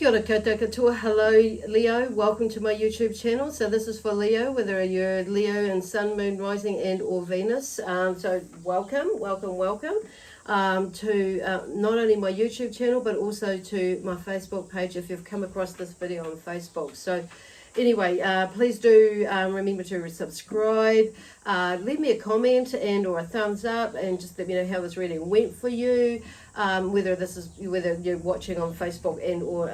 Kia ora koutou katoa. Hello Leo, welcome to my YouTube channel. So this is for Leo, whether you're Leo and Sun, Moon, Rising and or Venus. So welcome to not only my YouTube channel but also to my Facebook page if you've come across this video on Facebook. So anyway, please do remember to subscribe, leave me a comment and or a thumbs up, and just let me know how this reading went for you. Whether you're watching on Facebook and or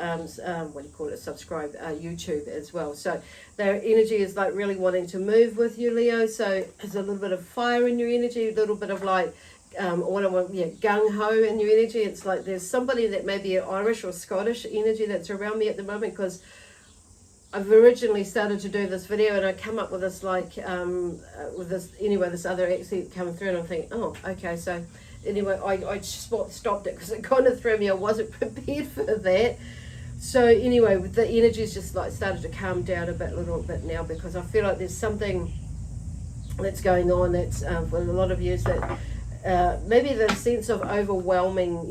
subscribe YouTube as well. So their energy is like really wanting to move with you, Leo. So there's a little bit of fire in your energy, a little bit of like gung ho in your energy. It's like there's somebody that may be an Irish or Scottish energy that's around me at the moment, because I've originally started to do this video and I come up with this this other accent coming through, and I'm thinking, oh, okay, so anyway, I stopped it because it kind of threw me. I wasn't prepared for that. So anyway, the energy's just like started to calm down a little bit now, because I feel like there's something that's going on that's with a lot of you that maybe the sense of overwhelming,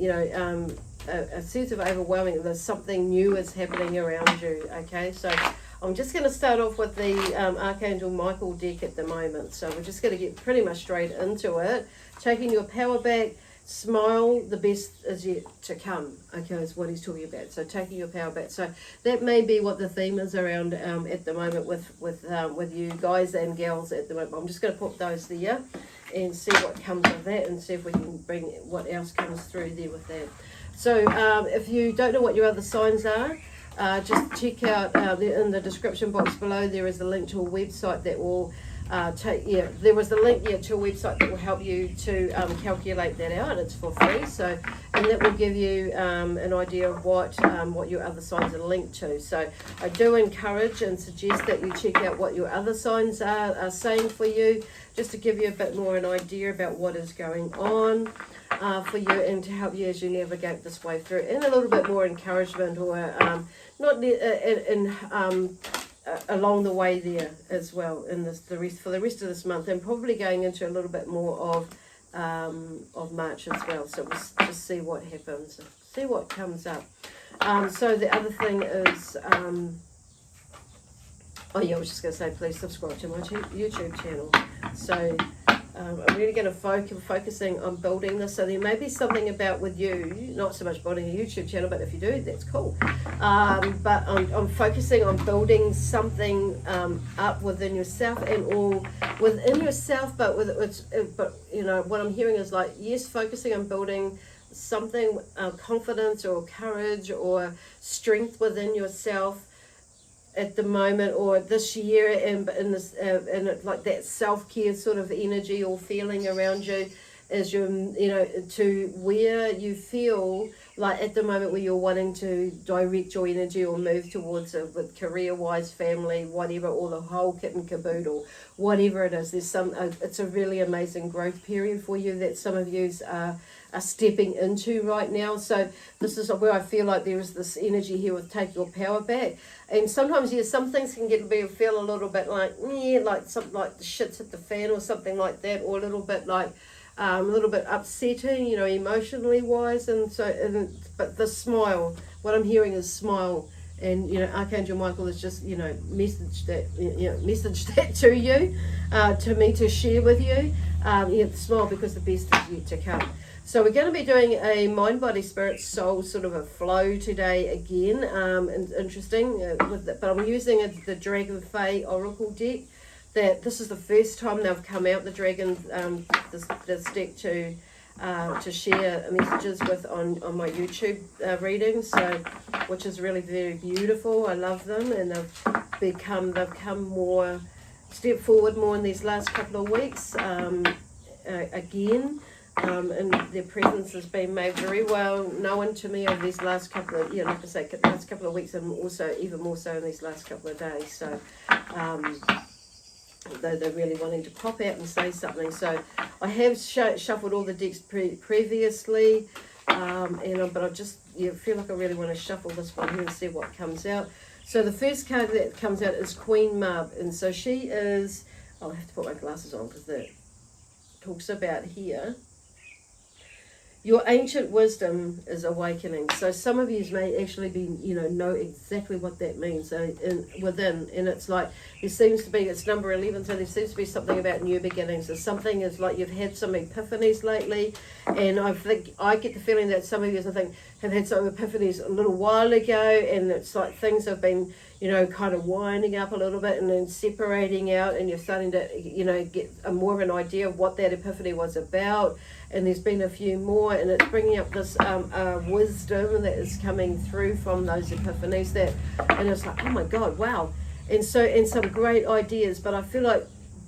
a sense of overwhelming, there's something new is happening around you. Okay, so I'm just going to start off with the Archangel Michael deck at the moment. So we're just going to get pretty much straight into it. Taking your power back, smile, the best is yet to come. Okay, is what he's talking about. So taking your power back. So that may be what the theme is around at the moment with you guys and gals at the moment. I'm just going to put those there and see what comes of that, and see if we can bring what else comes through there with that. So if you don't know what your other signs are, just check out in the description box below. There is a link to a website that will there was a link to a website that will help you to calculate that out. It's for free, so, and that will give you an idea of what your other signs are linked to. So I do encourage and suggest that you check out what your other signs are saying for you, just to give you a bit more an idea about what is going on for you, and to help you as you navigate this way through, and a little bit more encouragement or along the way there as well in for the rest of this month, and probably going into a little bit more of March as well. So we'll just see what happens, see what comes up. So the other thing is, I was just going to say, please subscribe to my YouTube channel. So I'm really going to focusing on building this. So there may be something about with you, not so much building a YouTube channel, but if you do, that's cool. But I'm focusing on building something up within yourself, and all within yourself. But what I'm hearing is like, yes, focusing on building something, confidence or courage or strength within yourself at the moment, or this year, and in this and like that self-care sort of energy or feeling around you, as you're to where you feel like at the moment where you're wanting to direct your energy or move towards it, with career-wise, family, whatever, or the whole kit and caboodle, whatever it is. There's it's a really amazing growth period for you that some of yous are stepping into right now. So this is where I feel like there is this energy here with take your power back. And sometimes, some things can feel a little bit like, like something like the shit's hit the fan or something like that, or a little bit like, a little bit upsetting, emotionally wise. And so, but the smile, what I'm hearing is smile. And, Archangel Michael has just, message that to you, to me to share with you. Smile, because the best is yet to come. So we're going to be doing a mind, body, spirit, soul sort of a flow today again. And interesting, but I'm using the Dragon Fae Oracle deck. This is the first time they've come out, the Dragon, this deck to share messages with on my YouTube readings. So, which is really very beautiful. I love them, and they've come more, step forward more in these last couple of weeks. Again. And their presence has been made very well known to me over these last couple of, last couple of weeks, and also even more so in these last couple of days. So, they're really wanting to pop out and say something. So, I have shuffled all the decks previously, but I just feel like I really want to shuffle this one here and see what comes out. So, the first card that comes out is Queen Mab, and so she is. I'll have to put my glasses on because that talks about here. your ancient wisdom is awakening. So some of you may actually be, know exactly what that means. So within, and it's like, there seems to be, it's number 11, so there seems to be something about new beginnings. So something is like you've had some epiphanies lately, and I get the feeling that some of you, I think, have had some epiphanies a little while ago, and it's like things have been, kind of winding up a little bit and then separating out, and you're starting to, get more of an idea of what that epiphany was about. And there's been a few more, and it's bringing up this wisdom that is coming through from those epiphanies, and it's like, oh my God, wow. And some great ideas, but I feel like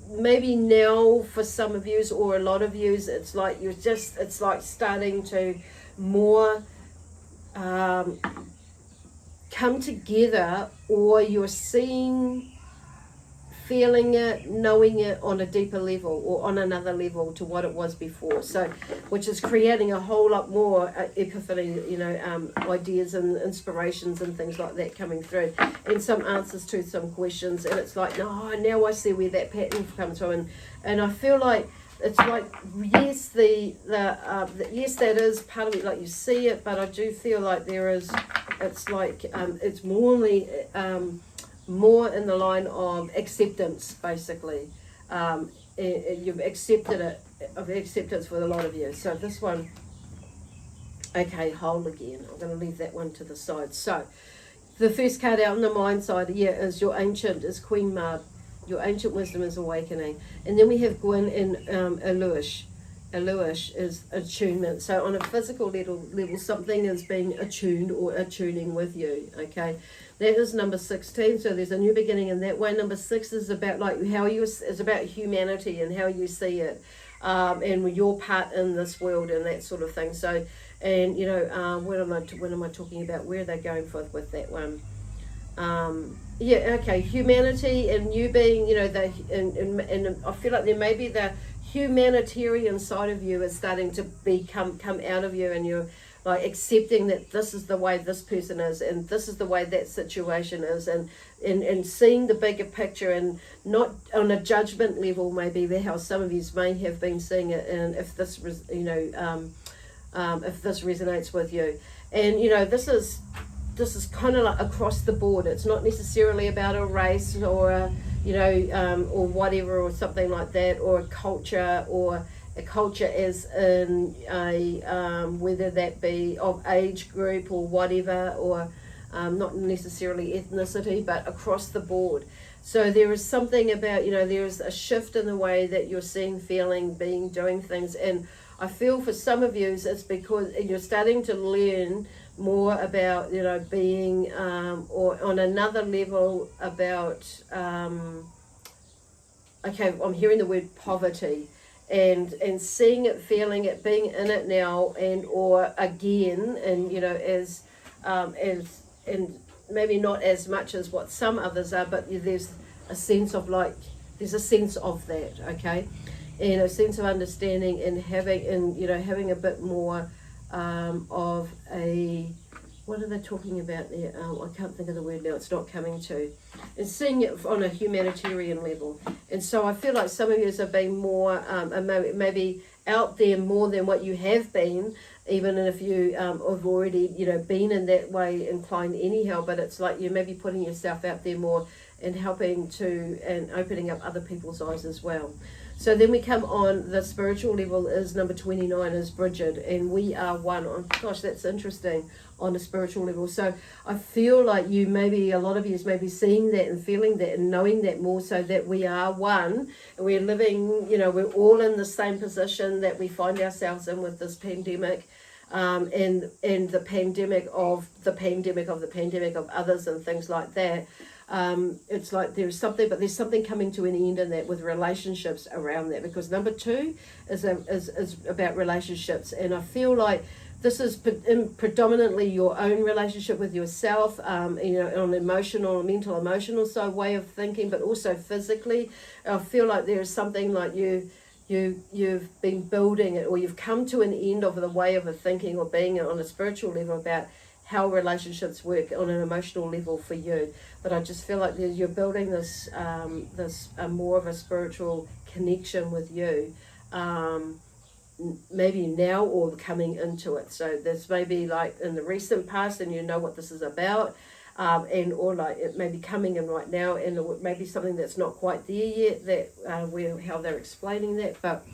maybe now for some of yous or a lot of yous, it's like it's like starting to more come together, or you're feeling it, knowing it on a deeper level or on another level to what it was before. So, which is creating a whole lot more epiphany, ideas and inspirations and things like that coming through, and some answers to some questions. And it's like, no, now I see where that pattern comes from, and I feel like it's like, yes, yes, that is part of it. Like you see it, but I do feel like there is. It's like it's more in the line of acceptance, basically. You've accepted it, of acceptance with a lot of you. So this one, okay, whole again. I'm going to leave that one to the side. So the first card out on the mind side, is your ancient, is Queen Mab. Your ancient wisdom is awakening. And then we have Gwyn and Eluish. Eluish is attunement. So on a physical level, something is being attuned or attuning with you, okay? That is number 16, so there's a new beginning in that way. Number 6 is about it's about humanity and how you see it, and your part in this world and that sort of thing. So, and what am I talking about? Where are they going with that one? Humanity and you being, and I feel like there may be the humanitarian side of you is starting to come out of you, and you're like accepting that this is the way this person is, and this is the way that situation is, and seeing the bigger picture, and not on a judgment level, maybe how some of you may have been seeing it, and if this if this resonates with you. And this is kind of like across the board. It's not necessarily about a race or or whatever, or something like that, or a culture, as in a whether that be of age group or whatever, or not necessarily ethnicity, but across the board. So there is something about, there is a shift in the way that you're seeing, feeling, being, doing things. And I feel for some of you, it's because you're starting to learn more about, being, or on another level about, I'm hearing the word poverty, and seeing it, feeling it, being in it now, and or again, and as and maybe not as much as what some others are, but there's a sense of that, okay, and a sense of understanding, and having a bit more of a, what are they talking about there? I can't think of the word now, it's not coming to. And seeing it on a humanitarian level. And so I feel like some of you have been more, maybe out there more than what you have been, even if you have already, been in that way inclined anyhow. But it's like you're maybe putting yourself out there more, and helping to, and opening up other people's eyes as well. So then we come on the spiritual level, is number 29, is Bridget, and we are one. Oh gosh, that's interesting, on a spiritual level. So I feel like a lot of you may be seeing that and feeling that and knowing that more, so that we are one, and we're living, we're all in the same position that we find ourselves in with this pandemic, and the pandemic of others and things like that. It's like there's something coming to an end in that, with relationships around that, because number 2 is about relationships, and I feel like this is predominantly your own relationship with yourself, on mental, emotional side, way of thinking, but also physically. I feel like there is something like you've been building it, or you've come to an end of the way of a thinking or being on a spiritual level about how relationships work on an emotional level for you. But I just feel like you're building this more of a spiritual connection with you, maybe now or coming into it. So this may be like in the recent past and you know what this is about, and or like it may be coming in right now, and it may be something that's not quite there yet, that how they're explaining that. But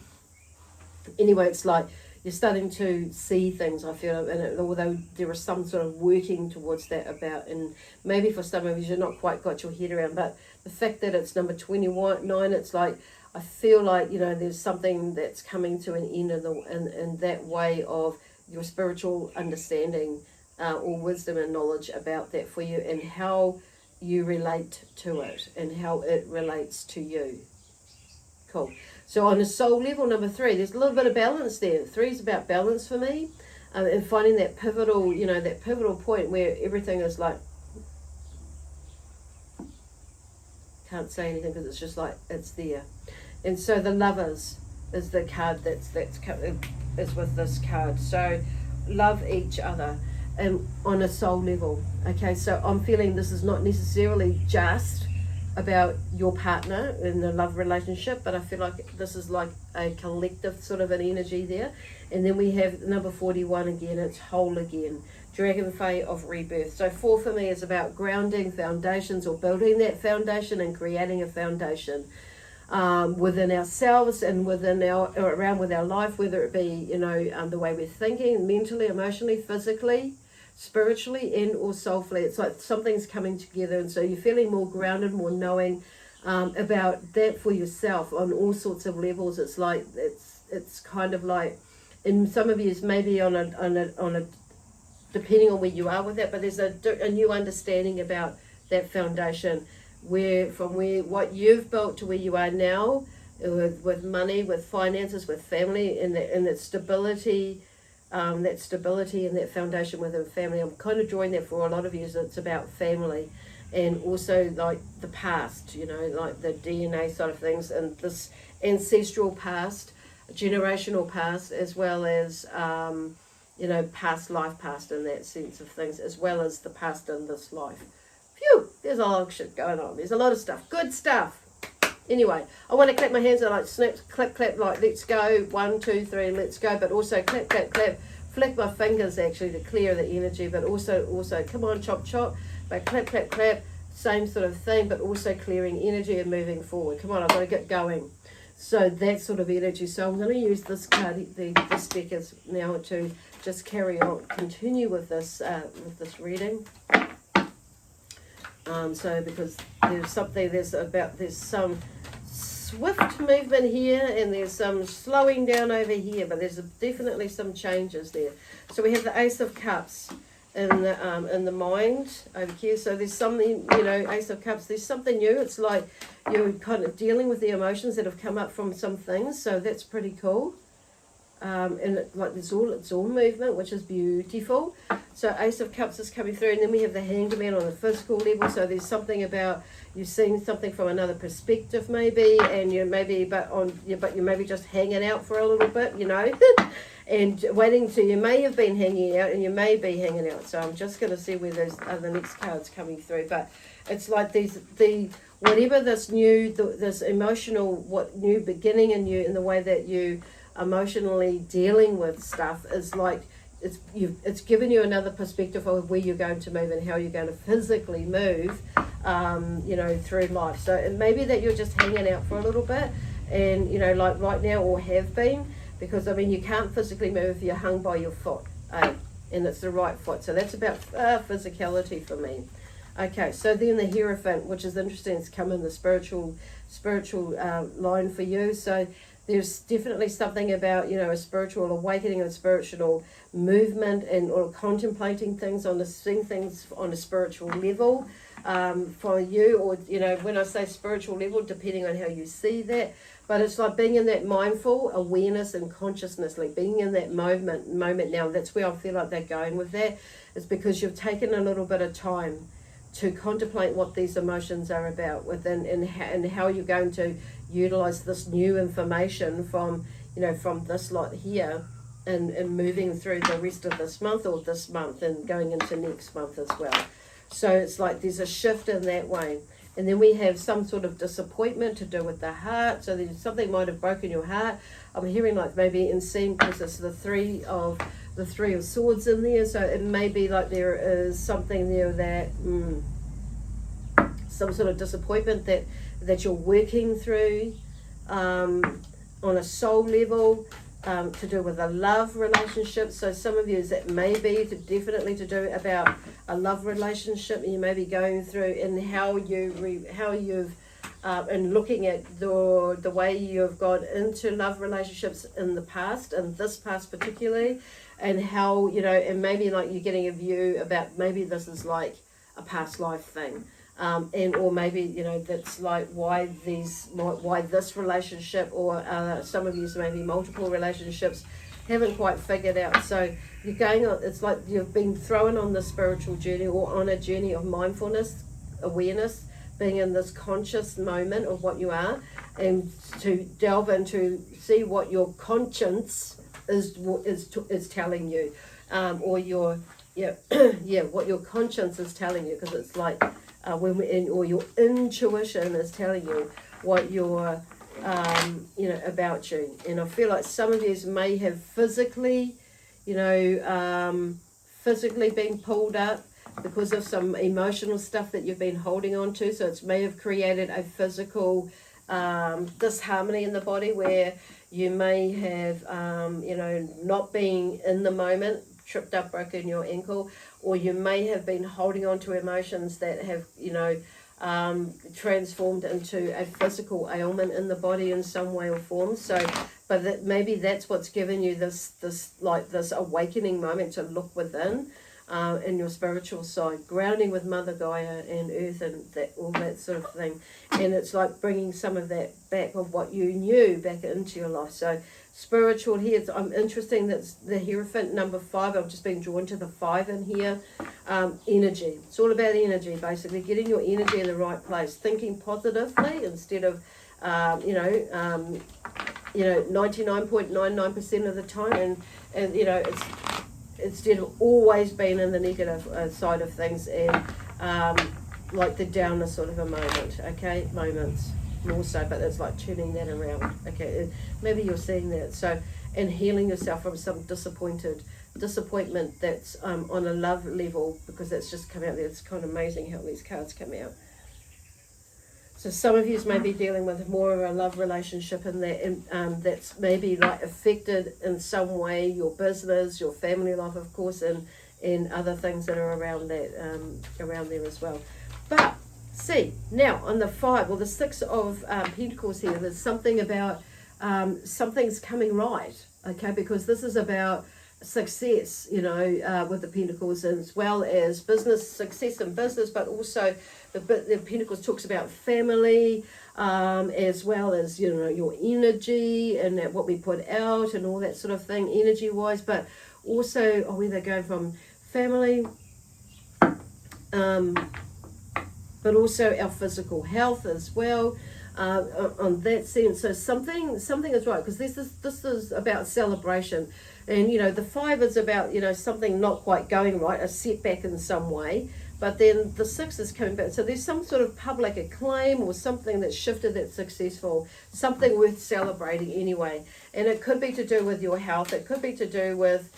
anyway, it's like you're starting to see things, I feel, and although there is some sort of working towards that about, and maybe for some of you you've not quite got your head around, but the fact that it's number 29, it's like, I feel like, you know, there's something that's coming to an end in that way of your spiritual understanding or wisdom and knowledge about that for you, and how you relate to it and how it relates to you. Cool. So on a soul level, number 3, there's a little bit of balance there. 3 is about balance for me, and finding that pivotal, you know, that pivotal point where everything is like, can't say anything because it's just like, it's there. And so the Lovers is the card is with this card. So love each other and on a soul level. Okay, so I'm feeling this is not necessarily just about your partner in the love relationship, but I feel like this is like a collective sort of an energy there. And then we have number 41 again, it's whole again, Dragon Fae of rebirth. So 4 for me is about grounding foundations, or building that foundation and creating a foundation within ourselves and within around with our life, whether it be, you know, the way we're thinking, mentally, emotionally, physically, spiritually, and or soulfully. It's like something's coming together, and so you're feeling more grounded, more knowing about that for yourself on all sorts of levels. It's like it's kind of like, in some of you is maybe on a depending on where you are with that, but there's a new understanding about that foundation, where what you've built to where you are now, with money, with finances, with family, and that stability. That stability and that foundation within family. I'm kind of drawing that for a lot of you, so it's about family, and also like the past, you know, like the DNA side of things, and this ancestral past, generational past, as well as you know, past life past in that sense of things, as well as the past in this life. Phew, there's a lot of shit going on. There's a lot of stuff, good stuff. Anyway, I want to clap my hands and like snap, clap, clap, like let's go, 1, 2, 3, let's go, but also clap, clap, clap, flick my fingers actually to clear the energy, but also come on, chop, chop, but clap, clap, clap, same sort of thing, but also clearing energy and moving forward. Come on, I've got to get going. So that sort of energy. So I'm going to use this card, this deck is now to just carry on, continue with this reading. So because there's some swift movement here, and there's some slowing down over here, but there's definitely some changes there. So we have the Ace of Cups in the mind over here. So there's something, you know, Ace of Cups, there's something new. It's like you're kind of dealing with the emotions that have come up from some things, so that's pretty cool. And like it's all movement, which is beautiful. So Ace of Cups is coming through, and then we have the Hanged Man on the physical level. So there's something about you've seen something from another perspective, maybe, and you maybe, but you maybe just hanging out for a little bit, you know, and waiting to. You may have been hanging out, and you may be hanging out. So I'm just going to see where those are the next cards coming through. But it's like whatever this new, this emotional, new beginning in you, in the way that you emotionally dealing with stuff is like it's given you another perspective of where you're going to move and how you're going to physically move, you know, through life. So it may be that you're just hanging out for a little bit, and you know, like right now, or have been, because I mean you can't physically move if you're hung by your foot, and it's the right foot. So that's about physicality for me. Okay, so then the Hierophant, which is interesting, it's come in the spiritual line for you. So there's definitely something about, you know, a spiritual awakening, a spiritual movement, and or contemplating things seeing things on a spiritual level for you, or you know, when I say spiritual level, depending on how you see that. But it's like being in that mindful awareness and consciousness, like being in that moment now. That's where I feel like they're going with that. It's because you've taken a little bit of time to contemplate what these emotions are about within, and how you're going to utilize this new information from, you know, from this lot here, and moving through the rest of this month, or this month, and going into next month as well. So it's like there's a shift in that way. And then we have some sort of disappointment to do with the heart. So there's something might have broken your heart. I'm hearing like maybe in seeing, because it's the three of swords in there. So it may be like there is something there that some sort of disappointment that you're working through on a soul level, to do with a love relationship. So some of you, that may be definitely to do about a love relationship you may be going through, and how you've and looking at the way you've got into love relationships in the past, and this past particularly, and how, and maybe like you're getting a view about maybe this is like a past life thing. And or maybe that's like why this relationship, or some of you maybe multiple relationships, haven't quite figured out. So you're going on, it's like you've been thrown on the spiritual journey, or on a journey of mindfulness, awareness, being in this conscious moment of what you are, and to delve into see what your conscience is telling you, or your what your conscience is telling you, because it's like or your intuition is telling you what you're, about you. And I feel like some of you may have physically been pulled up because of some emotional stuff that you've been holding on to. So it may have created a physical disharmony in the body, where you may have, not being in the moment, tripped up, broken your ankle, or you may have been holding on to emotions that have, transformed into a physical ailment in the body in some way or form. So, but maybe that's what's given you this awakening moment to look within, in your spiritual side, grounding with Mother Gaia and Earth and all that sort of thing. And it's like bringing some of that back, of what you knew, back into your life. So spiritual here, I'm interesting that's the Hierophant number 5. I've just been drawn to the 5 in here. Energy. It's all about energy, basically getting your energy in the right place, thinking positively instead of 99.99% of the time, and it's instead of always being in the negative side of things, and like the downer sort of a moments more so, but it's like turning that around. And maybe you're seeing that. So, and healing yourself from some disappointment that's on a love level, because that's just come out there. It's kind of amazing how these cards come out. So some of you may be dealing with more of a love relationship, and that's maybe like affected in some way your business, your family life, of course, and other things that are around that, around there as well. But see, now on the 5 or the 6 of Pentacles here, there's something about something's coming right, because this is about success, with the Pentacles, as well as business success in business, but also the Pentacles talks about family, as well as your energy and what we put out and all that sort of thing, energy wise, but also where they're going from family, but also our physical health as well. On that sense, so something is right, because this is about celebration, and the 5 is about something not quite going right, a setback in some way, but then the 6 is coming back. So there's some sort of public acclaim or something that's shifted, that's successful, something worth celebrating anyway. And it could be to do with your health, it could be to do with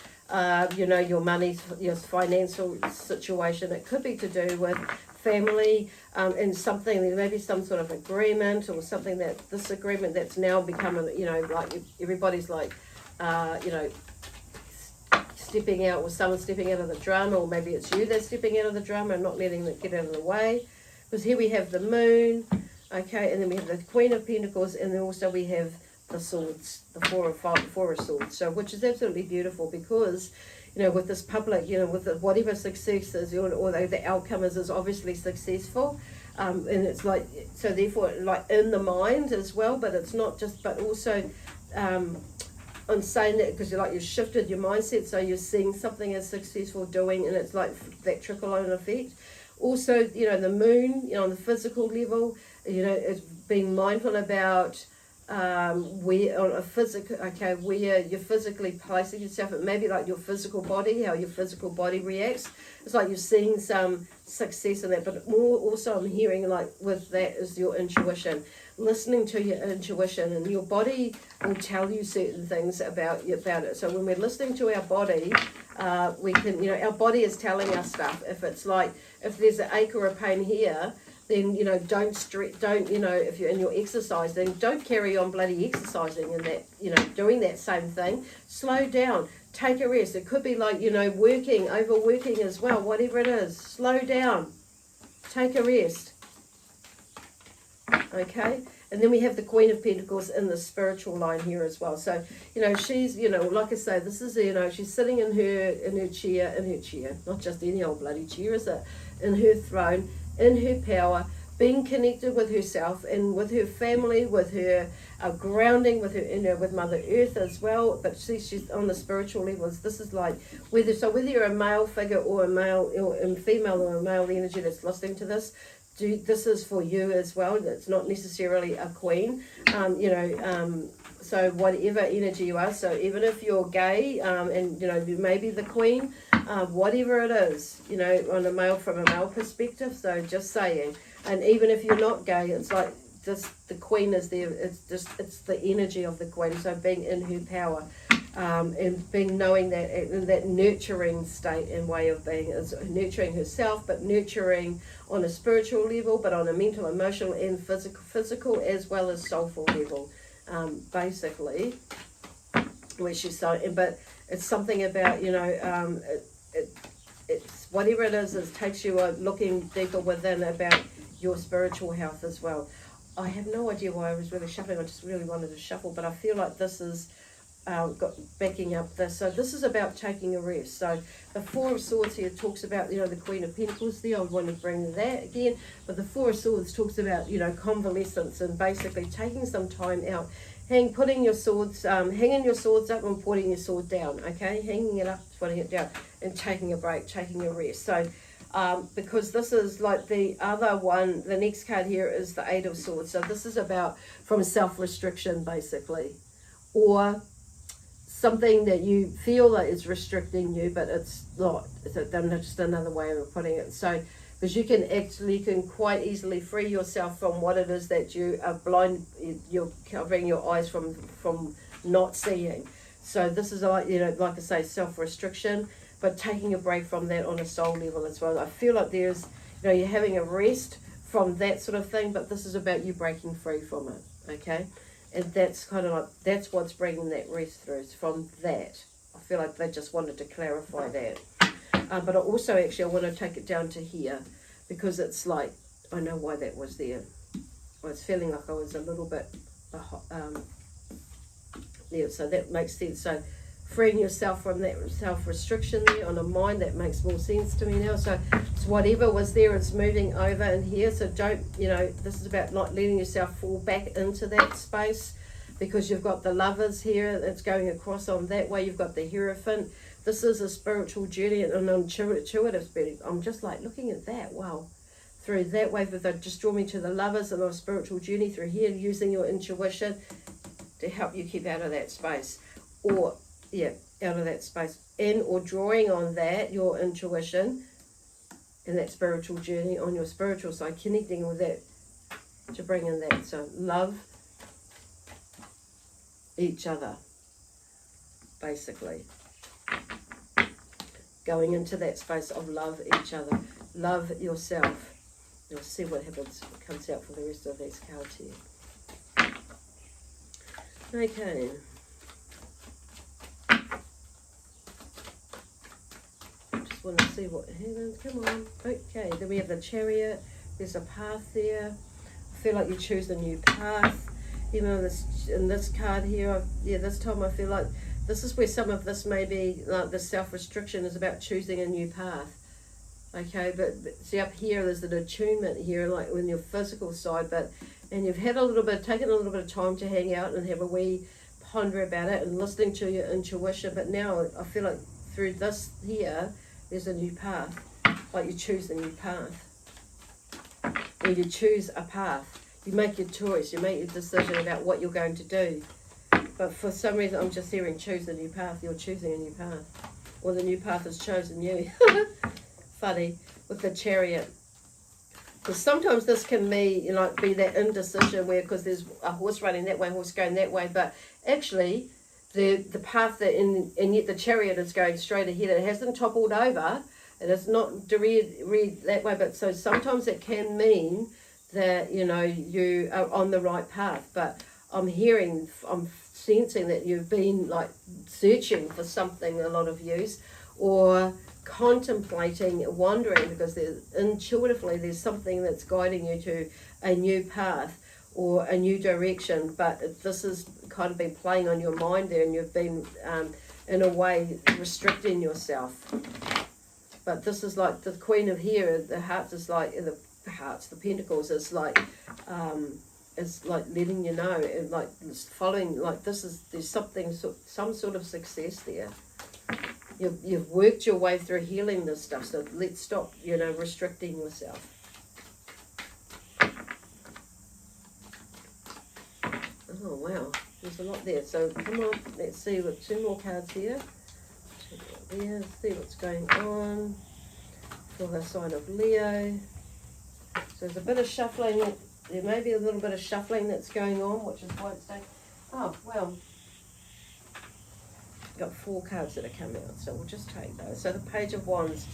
your money, your financial situation, it could be to do with family, and something, there may be some sort of agreement, or something that this agreement that's now become like everybody's like stepping out, or someone stepping out of the drama, or maybe it's you that's stepping out of the drama and not letting it get out of the way. Because here we have the Moon, and then we have the Queen of Pentacles, and then also we have the Swords, the Four of Swords. So, which is absolutely beautiful, because with this public, with whatever success is, or the outcome is obviously successful, and it's like, so therefore, like in the mind as well, but it's not just, but also, I'm saying that because you've shifted your mindset, so you're seeing something as successful doing, and it's like that trickle-on effect. Also, the Moon, on the physical level, it's being mindful about where on a physical, okay, where you're physically placing yourself. It may be like your physical body, how your physical body reacts. It's like you're seeing some success in that, but more also I'm hearing like with that is your intuition, listening to your intuition, and your body will tell you certain things about it. So when we're listening to our body, we can, our body is telling us stuff. If it's like, if there's an ache or a pain here, then, don't if you're in your exercising, don't carry on bloody exercising and that, doing that same thing. Slow down, take a rest. It could be like, overworking as well, whatever it is. Slow down, take a rest. Okay, and then we have the Queen of Pentacles in the spiritual line here as well. So, she's, like I say, this is, she's sitting in her chair, not just any old bloody chair, is it? In her throne, in her power, being connected with herself and with her family, with her grounding, with her, with Mother Earth as well. But she's on the spiritual levels. This is like whether you're a male figure or a male or a female or a male energy that's listening to this. This is for you as well. It's not necessarily a queen, so whatever energy you are. So even if you're gay, and you may be the queen, whatever it is, on from a male perspective. So just saying, and even if you're not gay, it's like the queen is there. It's the energy of the queen. So being in her power. And being knowing that in that nurturing state and way of being, is nurturing herself, but nurturing on a spiritual level, but on a mental, emotional, and physical as well as soulful level, basically. Where she's so, but it's something about it's whatever it is, it takes you looking deeper within about your spiritual health as well. I have no idea why I was really shuffling. I just really wanted to shuffle, but I feel like this is. Backing up this. So this is about taking a rest. So the Four of Swords here talks about, the Queen of Pentacles there. I want to bring that again. But the Four of Swords talks about, convalescence and basically taking some time out. Hanging your swords up and putting your sword down. Okay, hanging it up, putting it down, and taking a break, taking a rest. So because this is like the other one, the next card here is the Eight of Swords. So this is about from self-restriction basically, or something that you feel that is restricting you, but it's not. It's just another way of putting it. So, because you can quite easily free yourself from what it is that you are blind, you're covering your eyes from not seeing. So this is like, like I say, self-restriction, but taking a break from that on a soul level as well. I feel like there's, you're having a rest from that sort of thing, but this is about you breaking free from it, okay? And that's kind of like, that's what's bringing that rest through, from that. I feel like they just wanted to clarify that. But I also I want to take it down to here, because it's like, I know why that was there. I was feeling like I was a little bit, so that makes sense. So freeing yourself from that self-restriction there on a mind, that makes more sense to me now. So it's whatever was there, it's moving over in here. So don't, this is about not letting yourself fall back into that space, because you've got the Lovers here that's going across on that way. You've got the Hierophant. This is a spiritual journey and an intuitive spirit. I'm just like looking at that. Wow. Through that way, they just draw me to the Lovers and a spiritual journey through here, using your intuition to help you keep out of that space. Or out of that space, and or drawing on that, your intuition and that spiritual journey on your spiritual side, connecting with that to bring in that. So love each other, basically. Going into that space of love each other, love yourself. You'll see what happens, what comes out for the rest of these cards here. Okay. Want to see what happens. Come on. Okay, then we have the Chariot. There's a path there. I feel like you choose a new path. Even in this card here, this time I feel like this is where some of this may be, like the self-restriction is about choosing a new path. Okay, but see up here there's an attunement here, like on your physical side, and you've had taken a little bit of time to hang out and have a wee ponder about it and listening to your intuition. But now I feel like through this here, there's a new path, like you choose a new path, or you choose a path. You make your choice, you make your decision about what you're going to do. But for some reason, I'm just hearing choose a new path. You're choosing a new path. Or the new path has chosen you. Funny, with the Chariot. Because sometimes this can be, you know, be that indecision where, because there's a horse running that way, a horse going that way, but actually the path that and yet the Chariot is going straight ahead. It hasn't toppled over. It is not read that way, but so sometimes it can mean that, you know, you are on the right path. But I'm sensing that you've been like searching for something, a lot of yous, or contemplating, wondering, because intuitively there's something that's guiding you to a new path or a new direction, but this has kind of been playing on your mind there, and you've been in a way restricting yourself. But this is like the Queen of here, the hearts is like the Pentacles is like letting you know, and like following, like there's something, some sort of success there. You've worked your way through healing this stuff, so let's stop, you know, restricting yourself. Oh, wow. There's a lot there. So, come on, let's see. With 2 more cards here. 2 more there. See what's going on for the sign of Leo. So, there's a bit of shuffling. There may be a little bit of shuffling that's going on, which is why it's saying, oh, well, got 4 cards that are coming out, so we'll just take those. So the Page of Wands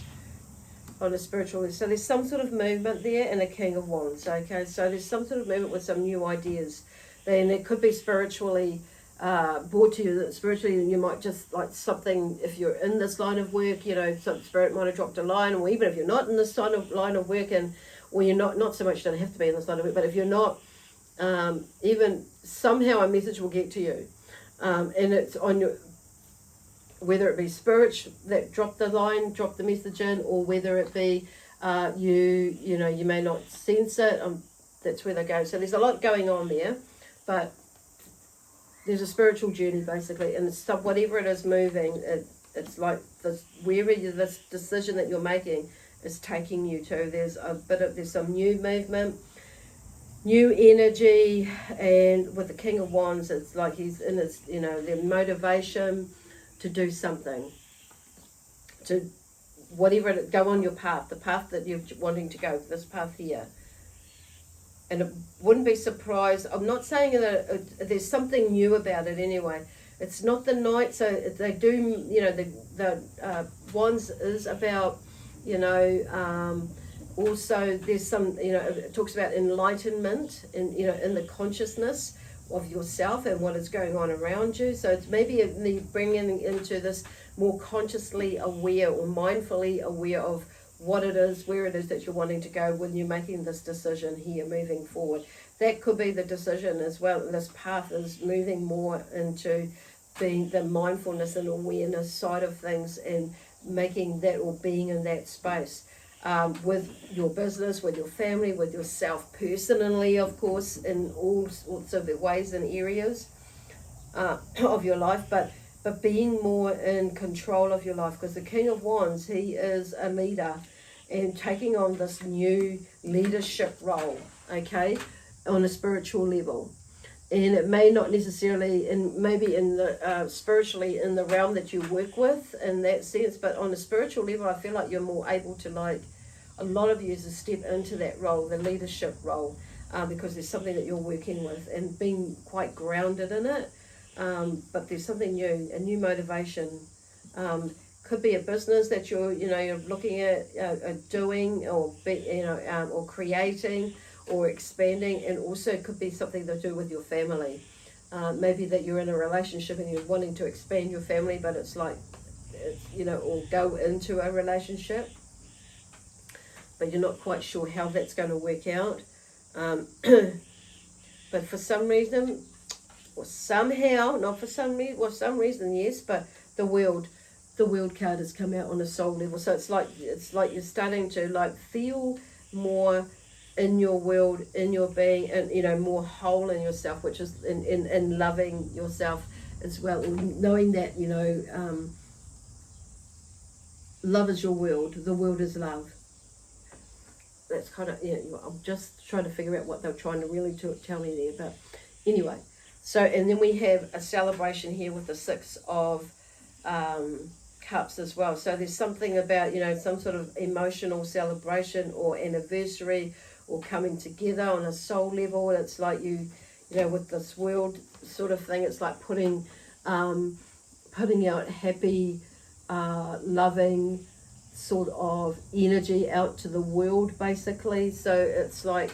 on a spiritual level. So there's some sort of movement there, and a King of Wands. Okay, so there's some sort of movement with some new ideas, and it could be spiritually brought to you. That spiritually, you might just like something. If you're in this line of work, you know, some spirit might have dropped a line, or even if you're not in this line of work, and or you're not so much don't have to be in this line of work, but if you're not, even somehow a message will get to you, and it's on your. Whether it be spirit that dropped the message in, or whether it be you know, you may not sense it. That's where they go. So there's a lot going on there, but there's a spiritual journey basically, and it's whatever it is moving. It's like this, wherever this decision that you're making is taking you to. There's some new movement, new energy, and with the King of Wands, it's like he's in his, you know, their motivation to do something, to whatever it, go on your path, the path that you're wanting to go, this path here. And it wouldn't be surprised, I'm not saying that there's something new about it anyway. It's not the Knight, so they do, you know, the Wands is about, you know, also there's some, you know, it talks about enlightenment, and, you know, in the consciousness of yourself and what is going on around you. So it's maybe me bringing into this more consciously aware or mindfully aware of what it is, where it is that you're wanting to go when you're making this decision here moving forward. That could be the decision as well. This path is moving more into being the mindfulness and awareness side of things, and making that, or being in that space. With your business, with your family, with yourself personally, of course, in all sorts of ways and areas of your life, but being more in control of your life, because the King of Wands, he is a leader and taking on this new leadership role, okay, on a spiritual level. And it may not necessarily, and maybe in the spiritually in the realm that you work with in that sense, but on a spiritual level, I feel like you're more able to, like, a lot of you to step into that role, the leadership role, because there's something that you're working with and being quite grounded in it. But there's something new, a new motivation. Could be a business that you're looking at doing, or or creating, or expanding, and also could be something to do with your family. Maybe that you're in a relationship and you're wanting to expand your family, but it's like, or go into a relationship, but you're not quite sure how that's going to work out. But for some reason, or somehow, not for some reason, well, some reason, yes, but the world card has come out on a soul level. So it's like you're starting to, like, feel more in your world, in your being, and more whole in yourself, which is in loving yourself as well, and knowing that love is your world. The world is love. that's kind of, I'm just trying to figure out what they're trying to really tell me there. But anyway, so, and then we have a celebration here with the Six of Cups as well. So there's something about, some sort of emotional celebration or anniversary or coming together on a soul level. It's like with this world sort of thing, it's like putting out happy, loving sort of energy out to the world, basically. So it's like,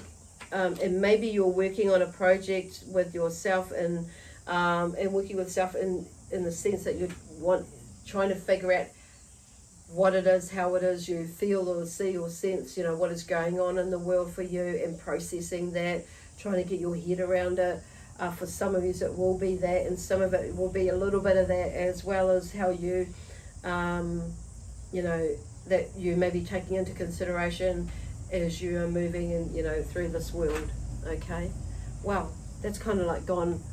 and maybe you're working on a project with yourself and working with self in the sense that trying to figure out what it is, how it is you feel or see or sense, what is going on in the world for you, and processing that, trying to get your head around it. For some of you, it will be that, and some of it will be a little bit of that, as well as how you, that you may be taking into consideration as you are moving in, through this world. Okay, wow, that's kind of like gone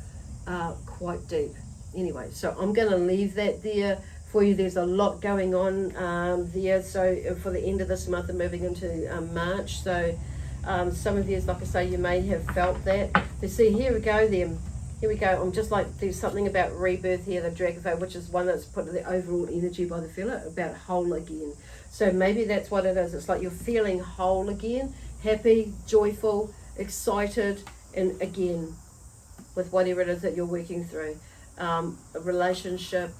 quite deep. Anyway, so I'm going to leave that there for you. There's a lot going on there. So for the end of this month and moving into March. So some of you, like I say, you may have felt that. But see, here we go then. Here we go. I'm just like, there's something about rebirth here, the Dragonfly, which is one that's put the overall energy by the fella, about whole again. So maybe that's what it is. It's like you're feeling whole again, happy, joyful, excited, and again, with whatever it is that you're working through. A relationship,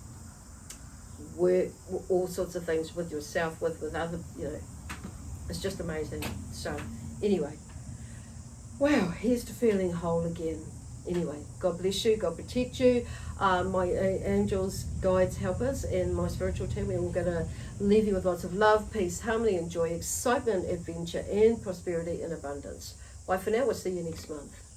work, all sorts of things with yourself, with other, it's just amazing. So anyway, wow, here's to feeling whole again. Anyway, God bless you, God protect you, my angels, guides, helpers, and my spiritual team. We're all going to leave you with lots of love, peace, harmony, and joy, excitement, adventure, and prosperity in abundance. Bye for now. We'll see you next month.